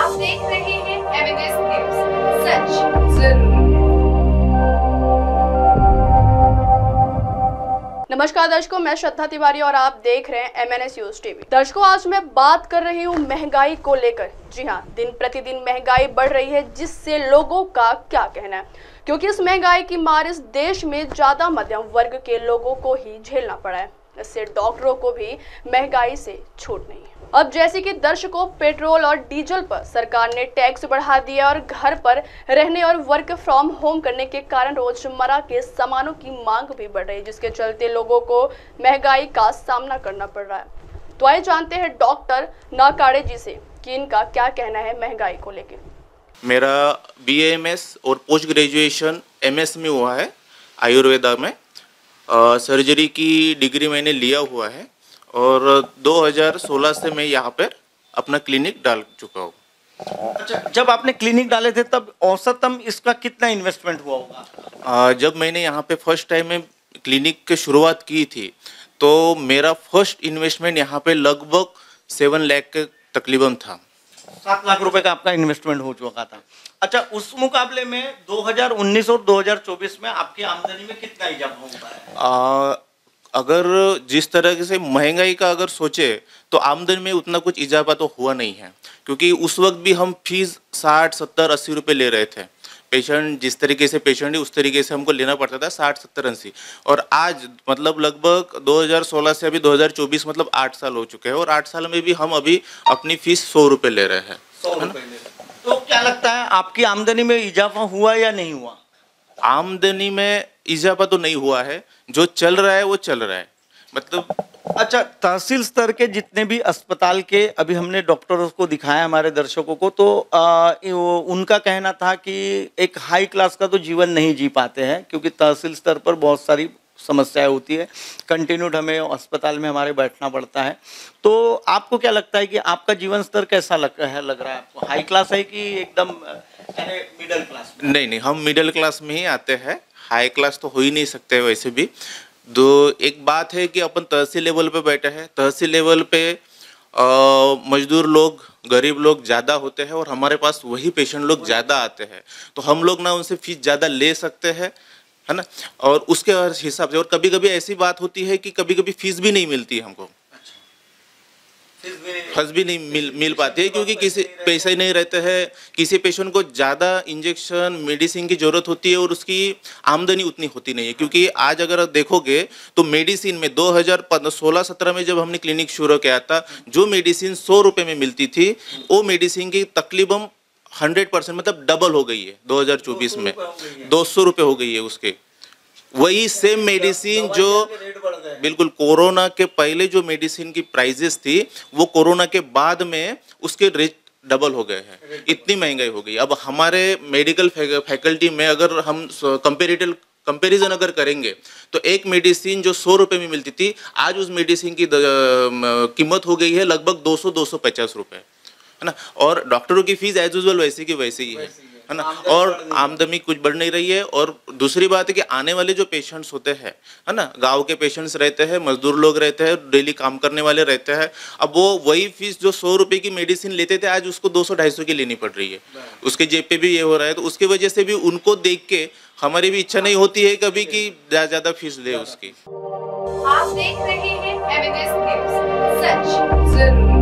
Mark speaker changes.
Speaker 1: आप देख रहे हैं एमएनएस न्यूज, सच जरूरी है।
Speaker 2: नमस्कार दर्शकों, मैं श्रद्धा तिवारी और आप देख रहे हैं एमएनएस न्यूज टीवी। दर्शकों, आज मैं बात कर रही हूँ महंगाई को लेकर। जी हाँ, दिन प्रतिदिन महंगाई बढ़ रही है, जिससे लोगों का क्या कहना है, क्योंकि इस महंगाई की मार इस देश में ज्यादा मध्यम वर्ग के लोगों को ही झेलना पड़ा है। इससे डॉक्टरों को भी महंगाई से छूट नहीं है। अब जैसे कि दर्शकों, पेट्रोल और डीजल पर सरकार ने टैक्स बढ़ा दिया और घर पर रहने और वर्क फ्रॉम होम करने के कारण रोजमर्रा के सामानों की मांग भी बढ़ रही है, जिसके चलते लोगों को महंगाई का सामना करना पड़ रहा है। तो आइए जानते हैं डॉक्टर नाकाड़े जी से कि इनका क्या कहना है महंगाई को लेकर।
Speaker 3: मेरा BAMS और पोस्ट ग्रेजुएशन MS में हुआ है आयुर्वेदा में। सर्जरी की डिग्री मैंने लिया हुआ है और 2016 से मैं यहाँ पर अपना क्लिनिक डाल चुका हूँ।
Speaker 4: अच्छा, जब आपने क्लिनिक डाले थे तब औसतम इसका कितना इन्वेस्टमेंट हुआ होगा?
Speaker 3: जब मैंने यहाँ पे फर्स्ट टाइम में क्लिनिक की शुरुआत की थी तो मेरा फर्स्ट इन्वेस्टमेंट यहाँ पे लगभग 7 लाख के तकरीबन था।
Speaker 4: 7 लाख रुपए का आपका इन्वेस्टमेंट हो चुका था। अच्छा, उस मुकाबले में 2019 और 2024 में आपकी आमदनी में कितना इजाफा हुआ है?
Speaker 3: अगर जिस तरह से महंगाई का अगर सोचे तो आमदनी में उतना कुछ इजाफा तो हुआ नहीं है, क्योंकि उस वक्त भी हम फीस 60, 70, 80 रुपये ले रहे थे। पेशेंट जिस तरीके से पेशेंट है उस तरीके से हमको लेना पड़ता था 60, 70, 80। और आज मतलब लगभग 2016 से अभी 2024 मतलब 8 साल हो चुके हैं और 8 साल में भी हम अभी अपनी फीस 100 रुपये ले रहे हैं।
Speaker 4: 100 रुपये ले रहे हैं। तो क्या लगता है आपकी आमदनी में इजाफा हुआ या नहीं हुआ?
Speaker 3: आमदनी में इजाफा तो नहीं हुआ है, जो चल रहा है वो चल रहा है मतलब।
Speaker 4: अच्छा, तहसील स्तर के जितने भी अस्पताल के अभी हमने डॉक्टरों को दिखाया हमारे दर्शकों को, तो उनका कहना था कि एक हाई क्लास का तो जीवन नहीं जी पाते हैं, क्योंकि तहसील स्तर पर बहुत सारी समस्याएं होती है। कंटिन्यूड हमें अस्पताल में हमारे बैठना पड़ता है। तो आपको क्या लगता है कि आपका जीवन स्तर कैसा लग रहा है आपको? हाई क्लास है कि एकदम मिडिल क्लास?
Speaker 3: नहीं, हम मिडिल क्लास में ही आते हैं, हाई क्लास तो हो ही नहीं सकते वैसे भी। एक बात है कि अपन तहसील लेवल पे बैठे हैं, तहसील लेवल पे मजदूर लोग, गरीब लोग ज़्यादा होते हैं और हमारे पास वही पेशेंट लोग ज़्यादा आते हैं, तो हम लोग ना उनसे फीस ज़्यादा ले सकते हैं, है ना। और उसके हिसाब से, और कभी कभी ऐसी बात होती है कि कभी कभी फीस भी नहीं मिलती हमको। फीस भी नहीं मिल पाती है, क्योंकि किसी पैसे ही नहीं रहते हैं। किसी पेशेंट को ज़्यादा इंजेक्शन मेडिसिन की ज़रूरत होती है और उसकी आमदनी उतनी होती नहीं है, क्योंकि आज अगर देखोगे तो मेडिसिन में 2016-17 में जब हमने क्लिनिक शुरू किया था, जो मेडिसिन 100 रुपये में मिलती थी वो मेडिसिन की तकरीबन 100% मतलब डबल हो गई है 2024 में, 200 रुपये हो गई है उसके। वही सेम मेडिसिन जो बिल्कुल कोरोना के पहले जो मेडिसिन की प्राइजेस थी, वो कोरोना के बाद में उसके रेट डबल हो गए हैं। इतनी महंगाई हो गई। अब हमारे मेडिकल फैकल्टी में अगर हम कंपेरिजन अगर करेंगे तो एक मेडिसिन जो 100 रुपये में मिलती थी, आज उस मेडिसिन की कीमत हो गई है लगभग 200-250 रुपये, है ना। और डॉक्टरों की फीस एज यूजुअल वैसे की वैसे ही है ना। और आमदनी कुछ बढ़ नहीं रही है। और दूसरी बात है कि आने वाले जो पेशेंट्स होते हैं, है ना, गांव के पेशेंट्स रहते हैं, मजदूर लोग रहते हैं, डेली काम करने वाले रहते हैं। अब वो वही फीस जो 100 रुपये की मेडिसिन लेते थे, आज उसको 200-250 की लेनी पड़ रही है। उसके जेब पे भी ये हो रहा है, तो उसकी वजह से भी उनको देख के हमारी भी इच्छा नहीं होती है कभी कि ज़्यादा फीस ले उसकी।
Speaker 1: आप देख रहे हैं एमएनएस न्यूज, सच जरूरी।